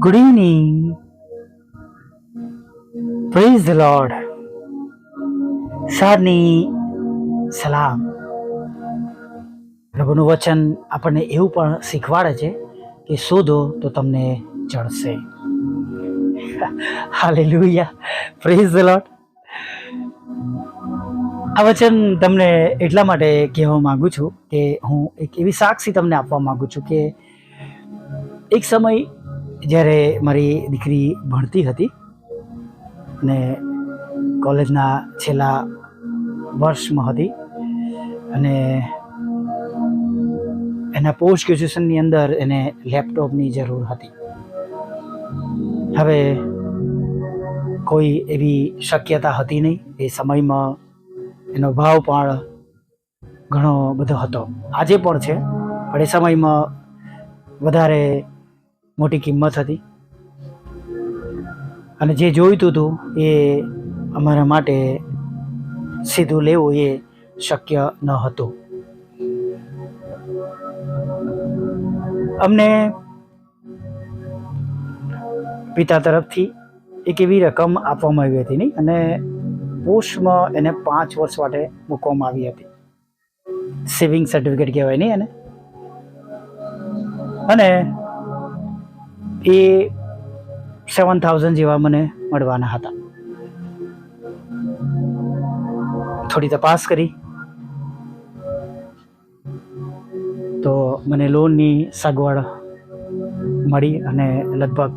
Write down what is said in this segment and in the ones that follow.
Good evening. Praise the Lord. સારની સલામ. પ્રભુનું વચન આપણને એવું પણ શીખવાડે છે કે શોધો તો તમને જળશે. હાલેલુયા. Praise the lord. આ વચન તમને એટલા માટે કહેવા માંગુ છું કે હું એક એવી સાક્ષી તમને આપવા માંગુ છું કે એક સમય જ્યારે મારી દીકરી ભણતી હતી ને કોલેજના છેલ્લા વર્ષમાં હતી અને એના પોસ્ટ ગ્રેજ્યુએશનની અંદર એને લેપટોપની જરૂર હતી. હવે કોઈ એવી શક્યતા હતી નહીં. એ સમયમાં એનો ભાવ પણ ઘણો બધો હતો, આજે પણ છે, પણ એ સમયમાં વધારે મોટી કિંમત હતી અને જે જોઈતું હતું એ અમારા માટે સીધું લેવું એ શક્ય ન હતું. અમને પિતા તરફથી એક એવી રકમ આપવામાં આવી હતી નહીં, અને પોસ્ટમાં એને 5 વર્ષ માટે મૂકવામાં આવી હતી. સેવિંગ સર્ટિફિકેટ કહેવાય નહીં એને. અને એ 7,000 જેવા મને મળવાના હતા. થોડી તપાસ કરી તો મને લોનની સગવડ મળી અને લગભગ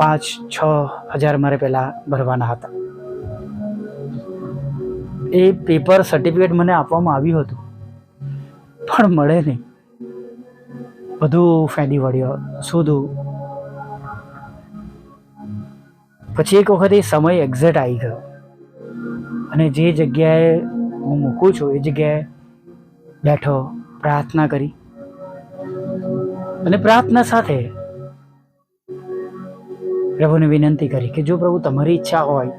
5-6 હજાર મારે પહેલાં ભરવાના હતા. એ પેપર સર્ટિફિકેટ મને આપવામાં આવ્યું હતું પણ મળે નહીં. બધું ફેંદી વળ્યો, શોધું. પછી એક વખત એ સમય એક્ઝેક્ટ આવી ગયો અને જે જગ્યાએ હું મૂકું છું એ જગ્યાએ બેઠો, પ્રાર્થના કરી અને પ્રાર્થના સાથે પ્રભુને વિનંતી કરી કે જો પ્રભુ તમારી ઈચ્છા હોય,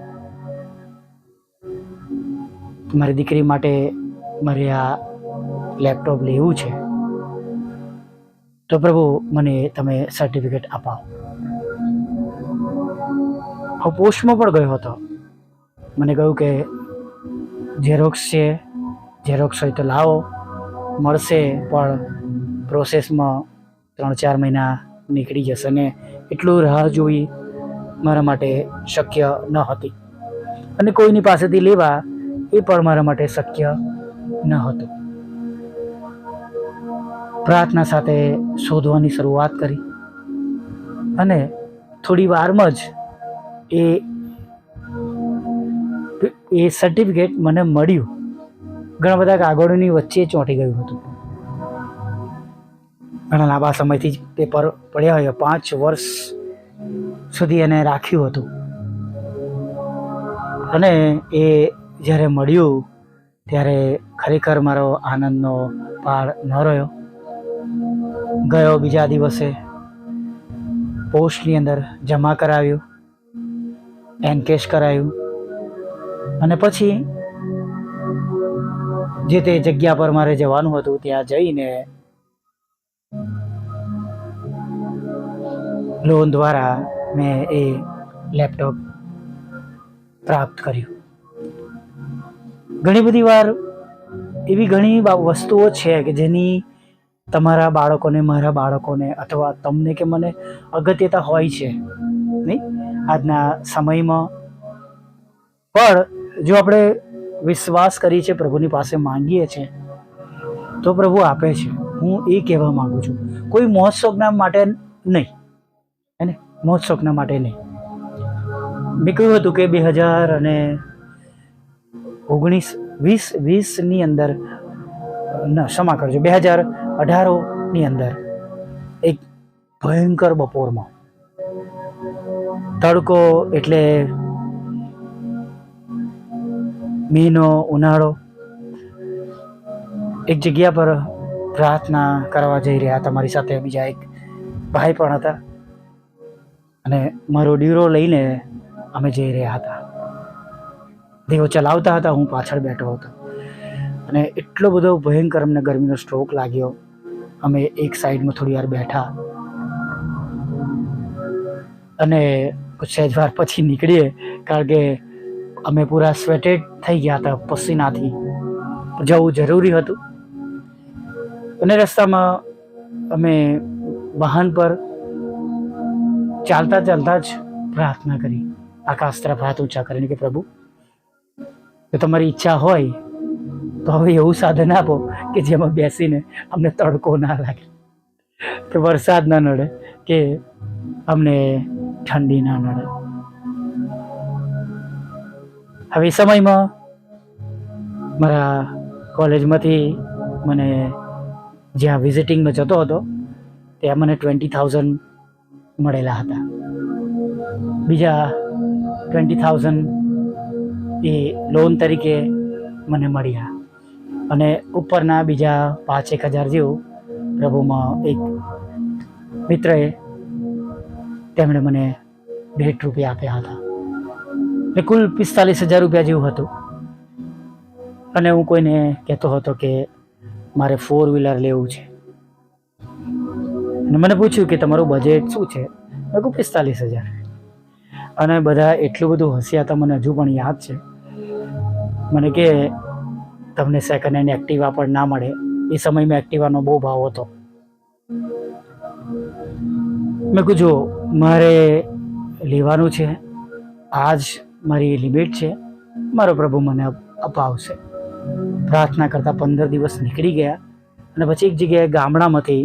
મારી દીકરી માટે મારે આ લેપટોપ લેવું છે, તો પ્રભુ મને તમે સર્ટિફિકેટ અપાવો. હું પોસ્ટમાં પણ ગયો હતો. મને કહ્યું કે ઝેરોક્સ છે, ઝેરોક્સ હોય તો લાવો, મળશે પણ પ્રોસેસમાં 3-4 મહિના નીકળી જશે ને એટલું રાહ જોઈ મારા માટે શક્ય ન હતી અને કોઈની પાસેથી લેવા એ પણ મારા માટે શક્ય ન હતું. પ્રાર્થના સાથે શોધવાની શરૂઆત કરી અને થોડી વારમાં જ એ સર્ટિફિકેટ મને મળ્યું. ઘણા બધા કાગળોની વચ્ચે ચોંટી ગયું હતું. ઘણા લાંબા સમયથી જ પેપર પડ્યા હોય, 5 વર્ષ સુધી એને રાખ્યું હતું અને એ જ્યારે મળ્યું ત્યારે ખરેખર મારો આનંદનો પાર ન રહ્યો. ગયો બીજા દિવસે પોસ્ટની અંદર જમા કરાવ્યું, એનકેશ કરાયું અને પછી જે તે જગ્યા પર મારે જવાનું હતું ત્યાં જઈને લોન દ્વારા મેં એ લેપટોપ પ્રાપ્ત કર્યું. ઘણી બધી વાર એવી ઘણી વસ્તુઓ છે કે જેની તમારા બાળકોને, મારા બાળકોને અથવા તમને કે મને અગત્યતા હોય છે નહીં આજના સમયમાં. પણ જો આપણે વિશ્વાસ કરીએ છીએ, પ્રભુની પાસે માંગીએ છીએ તો પ્રભુ આપે છે. હું એ કહેવા માંગુ છું, કોઈ મોજ શોખના માટે નહીં, હે ને, મોજ શોખના માટે નહીં. મેં કહ્યું હતું કે 2019-20ની અંદર, ક્ષમા કરજો, 2018ની અંદર એક ભયંકર બપોરમાં તડકો એટલે મેનો ઉનાળો, એક જગ્યા પર પ્રાર્થના કરવા જઈ રહ્યા હતા. મારી સાથે બીજા એક ભાઈ પણ હતા અને મારો ડ્યુરો લઈને અમે જઈ રહ્યા હતા. તેઓ ચલાવતા હતા, હું પાછળ બેઠો હતો અને એટલો બધો ભયંકર અમને ગરમીનો સ્ટ્રોક લાગ્યો. અમે એક સાઈડમાં થોડી વાર બેઠા અને સહેજ વાર પછી નીકળીએ, કારણ કે અમે પૂરા સ્વેટેડ થઈ ગયા હતા પસીનાથી. જવું જરૂરી હતું. અને રસ્તામાં અમે વાહન પર ચાલતા ચાલતા જ પ્રાર્થના કરી, આકાશ તરફ હાથ ઊંચા કરીને કે પ્રભુ, જો તમારી ઈચ્છા હોય તો હવે એવું સાધન આપો કે જેમાં બેસીને અમને તડકો ના લાગે, કે વરસાદ ના નડે, કે અમને ઠંડી ના નડે. હવે એ સમયમાં મારા કોલેજમાંથી મને જ્યાં વિઝિટિંગમાં જતો હતો ત્યાં મને 20,000 મળેલા હતા. બીજા 20,000 એ લોન તરીકે મને મળ્યા, અને ઉપરના બીજા 5,000 જેવું પ્રભુમાં એક મિત્રએ તેમણે મને ₹1.5 આપ્યા હતા. એટલે કુલ 45,000 રૂપિયા જેવું હતું. અને હું કોઈને કહેતો હતો કે મારે 4 વ્હીલર લેવું છે, અને મને પૂછ્યું કે તમારું બજેટ શું છે? મેં કહ્યું 45,000. અને બધા એટલું બધું હસ્યા હતા, મને હજુ પણ યાદ છે. મને કે તમને સેકન્ડ હેન્ડ એક્ટિવા પણ ના મળે. એ સમયમાં એક્ટિવાનો બહુ ભાવ હતો. મેં કહ્યું જો મારે લેવાનું છે, આજ મારી લિમિટ છે, મારો પ્રભુ મને અપાવશે. પ્રાર્થના કરતા 15 દિવસ નીકળી ગયા, અને પછી એક જગ્યાએ ગામડામાંથી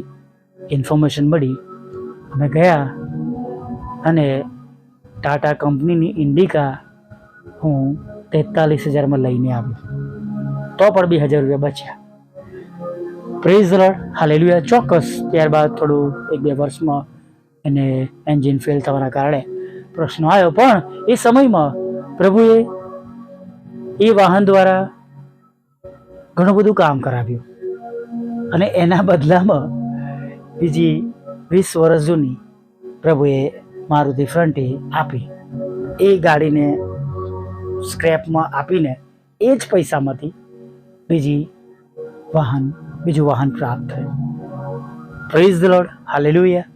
ઇન્ફોર્મેશન મળી. અમે ગયા અને ટાટા કંપનીની ઇન્ડિકા હું 43,000માં લઈને આવ્યો, તો પણ 2,000 રૂપિયા બચ્યા. Praise the lord, hallelujah. ચોક્કસ ત્યારબાદ થોડું 1-2 વર્ષમાં એને એન્જિન ફેલ થવાના કારણે પ્રશ્નો આવ્યો, પણ એ સમયમાં પ્રભુએ એ વાહન દ્વારા ઘણું બધું કામ કરાવ્યું. અને એના બદલામાં બીજી 20 વર્ષ જૂની પ્રભુએ મારુતિ ફ્રન્ટી આપી. એ ગાડીને સ્ક્રેપમાં આપીને એ જ પૈસામાંથી બીજું વાહન પ્રાપ્ત થયું. Praise the lord, hallelujah.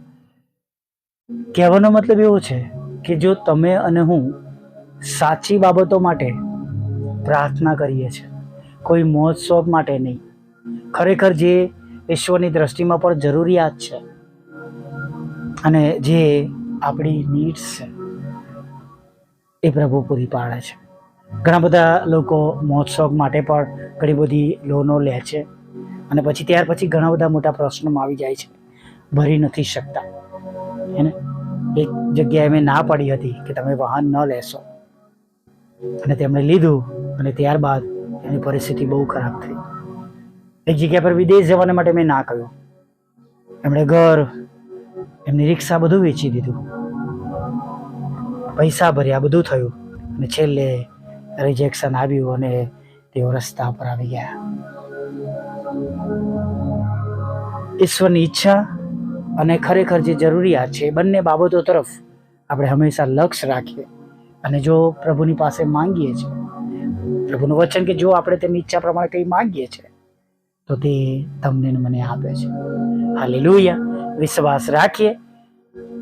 કહેવાનો મતલબ એવો છે કે જો તમે અને હું સાચી બાબતો માટે પ્રાર્થના કરીએ છીએ, કોઈ મોજ શોખ માટે નહીં, ખરેખર જે ઈશ્વરની દ્રષ્ટિમાં પણ જરૂરિયાત છે અને જે આપણી નીડ્સ છે એ પ્રભુ પૂરી પાડે છે. ઘણા બધા લોકો મોજ શોખ માટે પણ ઘણી બધી લોનો લે છે, અને ત્યાર પછી ઘણા બધા મોટા પ્રશ્નોમાં આવી જાય છે, ભરી નથી શકતા. એને એક જગ્યાએ મેં ના પાડી હતી કે તમે વાહન ન લેશો, અને તેમણે લીધું, અને ત્યારબાદ એની પરિસ્થિતિ બહુ ખરાબ થઈ. એક જગ્યા પર વિદેશ જવાના માટે મેં ના કહ્યું. એમણે ઘર, એમની રિક્ષા બધું વેચી દીધું, પૈસા ભર્યા, બધું થયું, અને છેલ્લે રિજેક્શન આવ્યું અને તેઓ રસ્તા પર આવી ગયા. ઈશ્વરની ઈચ્છા અને ખરેખર જે જરૂરિયાત છે એ બંને બાબતો તરફ આપણે હંમેશા લક્ષ્ય રાખીએ, અને જો પ્રભુની પાસે માંગીએ છીએ, પ્રભુનું વચન કે જો આપણે તેમની ઈચ્છા પ્રમાણે કંઈ માંગીએ છીએ તો તે તમને મને આપે છે. હાલેલુયા. વિશ્વાસ રાખીએ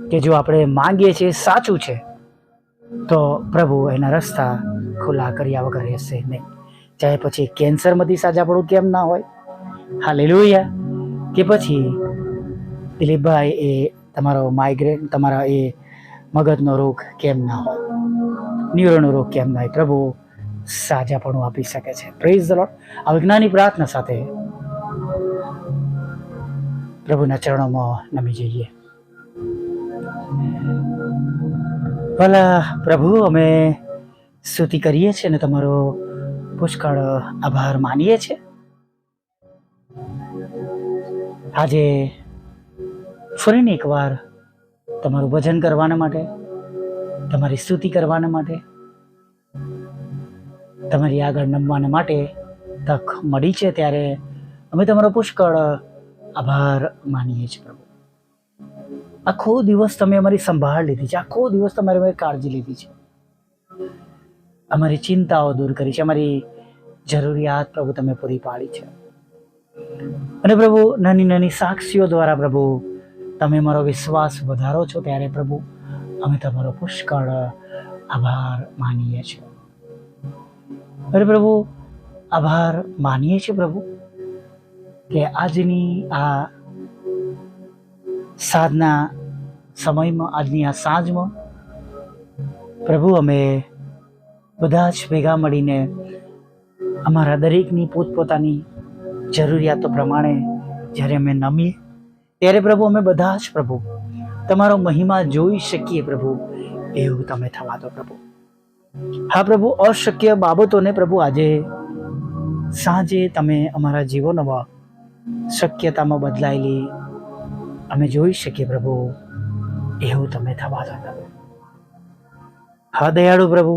કે જો આપણે માંગીએ છીએ સાચું છે તો પ્રભુ એના રસ્તા ખુલ્લા કર્યા વગર રહેશે નહીં. ચાહે પછી કેન્સરમાંથી સાજા પડવું કેમ ના હોય, હાલેલુયા. કે પછી દિલીપભાઈ એ તમારો માઇગ્રેન, તમારા એ મગજનો રોગ કેમ ના હોય, ન્યુરોનો રોગ કેમ ના હોય, પ્રભુ સાજાપણું આપી શકે છે. Praise the lord. આ વિજ્ઞાની પ્રાર્થના સાથે પ્રભુના ચરણોમાં નમી જઈએ. ભલા પ્રભુ, અમે સ્તુતિ કરીએ છીએ અને તમારો પુષ્કળ આભાર માનીએ છીએ. આજે ફરીને એકવાર તમારું ભજન કરવાના માટે, તમારી સ્તુતિ કરવાના માટે, તમારી આગળ નમવાના માટે તક મળી છે, ત્યારે અમે તમારો પુષ્કળ આભાર માનીએ છીએ. પ્રભુ, આખો દિવસ તમે અમારી સંભાળ લીધી છે, આખો દિવસ તમારે અમારી કાળજી લીધી છે, અમારી ચિંતાઓ દૂર કરી છે, અમારી જરૂરિયાત પ્રભુ તમે પૂરી પાડી છે. અને પ્રભુ, નાની નાની સાક્ષીઓ દ્વારા પ્રભુ તમે મારો વિશ્વાસ વધારો છો, ત્યારે પ્રભુ અમે તમારો પુષ્કળ આભાર માનીએ છીએ. અરે પ્રભુ, આભાર માનીએ છીએ પ્રભુ કે આજની આ સાંજના સમયમાં, આજની આ સાંજમાં પ્રભુ અમે બધા જ ભેગા મળીને અમારા દરેકની પોતપોતાની જરૂરિયાતો પ્રમાણે જ્યારે અમે નમીએ ત્યારે પ્રભુ અમે બધા જ પ્રભુ તમારો મહિમા જોઈ શકીએ પ્રભુ, એવું તમે થવા દો પ્રભુ. હા પ્રભુ, અશક્ય બાબતોને પ્રભુ આજે સાંજે તમે અમારા જીવનમાં શક્યતામાં બદલાયેલી અમે જોઈ શકીએ પ્રભુ, એવું તમે થવા દો પ્રભુ. હા દયાળુ પ્રભુ,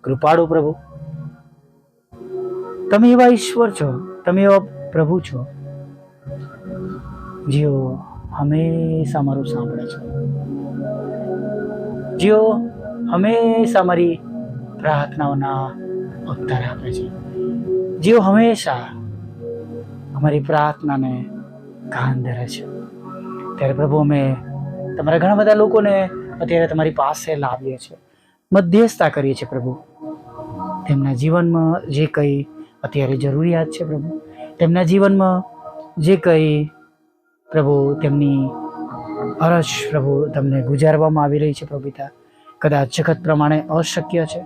કૃપાળુ પ્રભુ, તમે એવા ઈશ્વર છો, તમે એવા પ્રભુ છો જેઓ હંમેશા મારું સાંભળે છે, જેઓ હંમેશા મારી પ્રાર્થનાઓના ઉત્તર આપે છે, જેઓ હંમેશા અમારી પ્રાર્થનાને કાન ધરે છે. ત્યારે પ્રભુ અમે તમારા ઘણા બધા લોકોને અત્યારે તમારી પાસે લાવીએ છીએ, મધ્યસ્થતા કરીએ છીએ પ્રભુ. તેમના જીવનમાં જે કંઈ અત્યારે જરૂરિયાત છે પ્રભુ, તેમના જીવનમાં જે કંઈ પ્રભુ તેમની અરજ પ્રભુ તમને ગુજારવામાં આવી રહી છે પ્રભુ પિતા, કદાચ જગત પ્રમાણે અશક્ય છે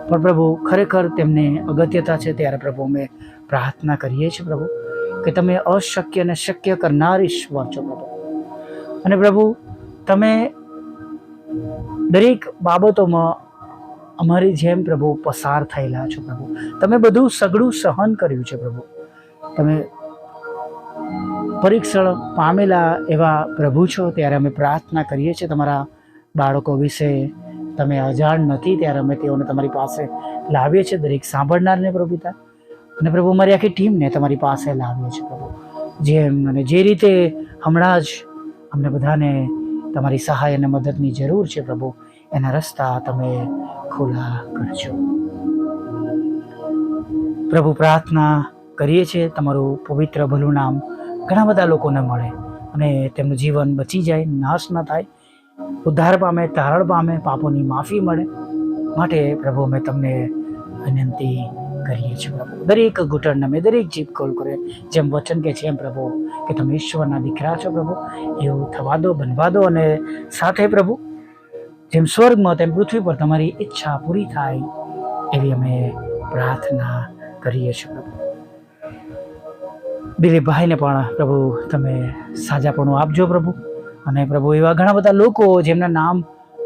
પણ પ્રભુ ખરેખર તેમને અગત્યતા છે. ત્યારે પ્રભુ અમે પ્રાર્થના કરીએ છીએ પ્રભુ કે તમે અશક્યને શક્ય કરનાર ઈશ્વર છો પ્રભુ. અને પ્રભુ તમે દરેક બાબતોમાં અમારી જેમ પ્રભુ પસાર થયેલા છો પ્રભુ. તમે બધું સઘળું સહન કર્યું છે પ્રભુ. તમે પરીક્ષણ પામેલા એવા પ્રભુ છો. ત્યારે અમે પ્રાર્થના કરીએ છીએ તમારા બાળકો વિશે તમે અજાણ નથી, ત્યારે અમે તેઓને તમારી પાસે લાવીએ છીએ, દરેક સાંભળનારને પ્રભુ પિતા. અને પ્રભુ અમારી આખી ટીમને તમારી પાસે લાવીએ છીએ પ્રભુ. જેમ અને જે રીતે હમણાં જ અમને બધાને તમારી સહાય અને મદદની જરૂર છે પ્રભુ, એના રસ્તા તમે ખુલ્લા કરજો પ્રભુ. પ્રાર્થના કરીએ છીએ તમારું પવિત્ર ભલું નામ ઘણા બધા લોકોને મળે અને તેમનું જીવન બચી જાય, નાશ ન થાય, ઉદ્ધાર પામે, તારણ પામે, પાપોની માફી મળે. માટે પ્રભુ અમે તમને વિનંતી કરીએ છીએ પ્રભુ. દરેક ઘૂંટણને અમે દરેક જીભ ખોલ કરે, જેમ વચન કે છે એમ પ્રભુ કે તમે ઈશ્વરના દીકરા છો પ્રભુ, એવું થવા દો, બનવા દો. અને સાથે પ્રભુ જેમ સ્વર્ગમાં તેમ પૃથ્વી પર તમારી ઈચ્છા પૂરી થાય એવી અમે પ્રાર્થના કરીએ છીએ પ્રભુ. દિલીપભાઈને પણ પ્રભુ તમે સાજાપણું આપજો પ્રભુ. અને પ્રભુ એવા ઘણા બધા લોકો જેમના નામ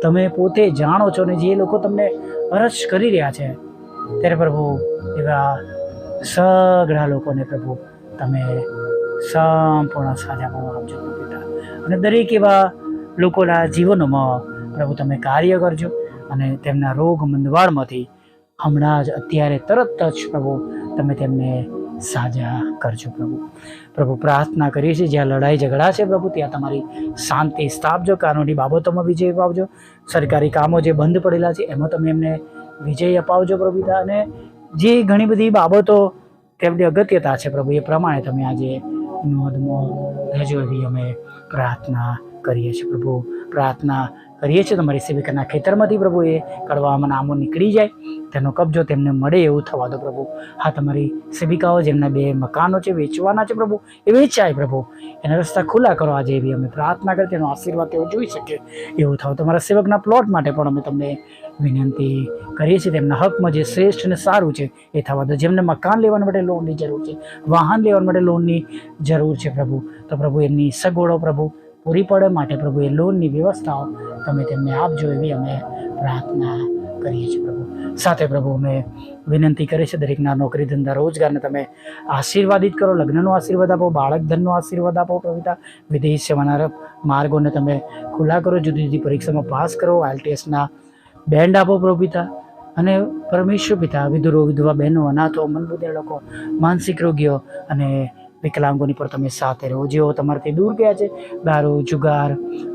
તમે પોતે જાણો છો ને જે લોકો તમને અરજ કરી રહ્યા છે, ત્યારે પ્રભુ એવા સઘળા લોકોને પ્રભુ તમે સંપૂર્ણ સાજાપણું આપજો પ્રભુ પિતા. અને દરેક એવા લોકોના જીવનોમાં પ્રભુ તમે કાર્ય કરજો અને તેમના રોગ મંદવાળમાંથી હમણાં જ અત્યારે તરત જ પ્રભુ તમે તેમને સાજા કરજો પ્રભુ. પ્રભુ પ્રાર્થના કરીએ છીએ જ્યાં લડાઈ ઝઘડા છે પ્રભુ ત્યાં તમારી શાંતિ સ્થાપજો, કાનૂની બાબતોમાં વિજય અપાવજો, સરકારી કામો જે બંધ પડેલા છે એમાં તમે એમને વિજય અપાવજો પ્રભુ પિતા. અને જે ઘણી બધી બાબતો તેમની અગત્યતા છે પ્રભુ એ પ્રમાણે તમે આજે નોંધમાં રહેજો એવી અમે પ્રાર્થના કરીએ છીએ પ્રભુ. પ્રાર્થના કરીએ છીએ તમારી સેવિકાના ખેતરમાંથી પ્રભુ એ કડવામાં નામો નીકળી જાય, તેનો કબજો તેમને મળે એવું થવા દો પ્રભુ. હા તમારી સેવિકાઓ જેમના 2 મકાનો છે વેચવાના છે પ્રભુ, એ વેચાય પ્રભુ, એના રસ્તા ખુલ્લા કરો આજે એવી અમે પ્રાર્થના કરી, તેનો આશીર્વાદ તેઓ જોઈ શકે એવું થાવ. તમારા સેવકના પ્લોટ માટે પણ અમે તમને વિનંતી કરીએ છીએ, તેમના હકમાં જે શ્રેષ્ઠ અને સારું છે એ થવા દો. જેમને મકાન લેવા માટે લોનની જરૂર છે, વાહન લેવા માટે લોનની જરૂર છે પ્રભુ, તો પ્રભુ એમની સગવડો પ્રભુ પૂરી પડે માટે પ્રભુ એ લોનની વ્યવસ્થાઓ તમે તેમને આપજો એવી અમે પ્રાર્થના કરીએ છીએ પ્રભુ. સાથે પ્રભુ અમે વિનંતી કરીએ છીએ દરેકના નોકરી ધંધા રોજગારને તમે આશીર્વાદિત કરો, લગ્નનો આશીર્વાદ આપો, બાળક ધનનો આશીર્વાદ આપો પ્રભુતા, વિદેશ સેવાના માર્ગોને તમે ખુલ્લા કરો, જુદી જુદી પરીક્ષામાં પાસ કરો, IELTSના બેન્ડ આપો પ્રભુપિતા. અને પરમેશ્વર પિતા વિધુરો વિધવા બહેનો, અનાથો, મનબુદ્ધિ લોકો, માનસિક રોગીઓ અને વિકલાંગોની પર તમે સાથે રહો. જેઓ તમારાથી દૂર ગયા છે, દારૂ, જુગાર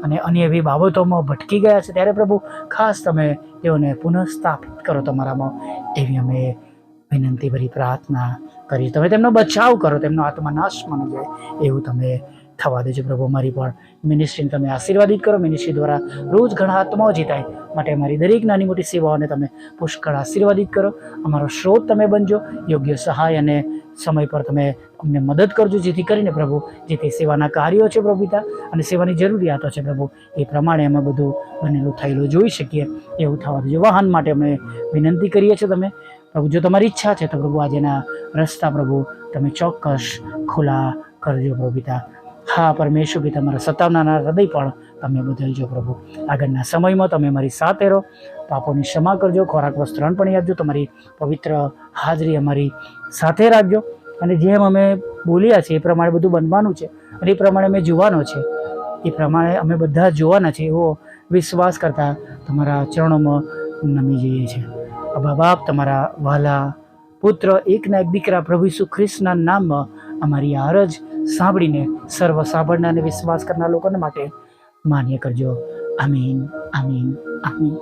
અને અન્ય એવી બાબતોમાં ભટકી ગયા છે, ત્યારે પ્રભુ ખાસ તમે તેઓને પુનઃસ્થાપિત કરો તમારામાં એવી અમે વિનંતી ભરી પ્રાર્થના કરી. તમે તેમનો બચાવ કરો, તેમનો આત્મા નાશ માની જાય એવું તમે થવા દેજો પ્રભુ. અમારી પણ મિનિસ્ટ્રીને તમે આશીર્વાદિત કરો. મિનિસ્ટ્રી દ્વારા રોજ ઘણા આત્માઓ જીતાય માટે અમારી દરેક નાની મોટી સેવાઓને તમે પુષ્કળ આશીર્વાદિત કરો. અમારો સ્ત્રોત તમે બનજો. યોગ્ય સહાય અને સમય પર તમે અમને મદદ કરજો, જેથી કરીને પ્રભુ જે તે સેવાના કાર્યો છે પ્રભુ પિતા અને સેવાની જરૂરિયાતો છે પ્રભુ, એ પ્રમાણે અમે બધું બનેલું થયેલું જોઈ શકીએ એવું થવા દેજો. વાહન માટે અમે વિનંતી કરીએ છીએ તમે પ્રભુ, જો તમારી ઈચ્છા છે તો પ્રભુ આજેના રસ્તા પ્રભુ તમે ચોક્કસ ખુલ્લા કરજો પ્રભુ પિતા. હા પરમેશ્વર પિતા, મારા સતાવનારા હૃદય પણ તમે બદલજો પ્રભુ. આગળના સમયમાં તમે મારી સાથે રહો, પાપોની ક્ષમા કરજો, ખોરાક વસ્ત્ર પણ આપજો, તમારી પવિત્ર હાજરી અમારી સાથે રાખજો. અને જેમ અમે બોલ્યા છીએ એ પ્રમાણે બધું બનવાનું છે અને એ પ્રમાણે અમે જોવાનો છે, એ પ્રમાણે અમે બધા જોવાના છે એવો વિશ્વાસ કરતા તમારા ચરણોમાં નમી જઈએ છીએ. અબા બાપ, તમારા વહાલા પુત્ર એકના એક દીકરા પ્રભુ ઈસુ ખ્રિસ્તના નામમાં અમારી આ અરજ સાંભળીને સર્વ સાંભળનાર અને વિશ્વાસ કરનાર લોકોને માટે માન્ય કરજો. આમીન, આમીન, આમીન.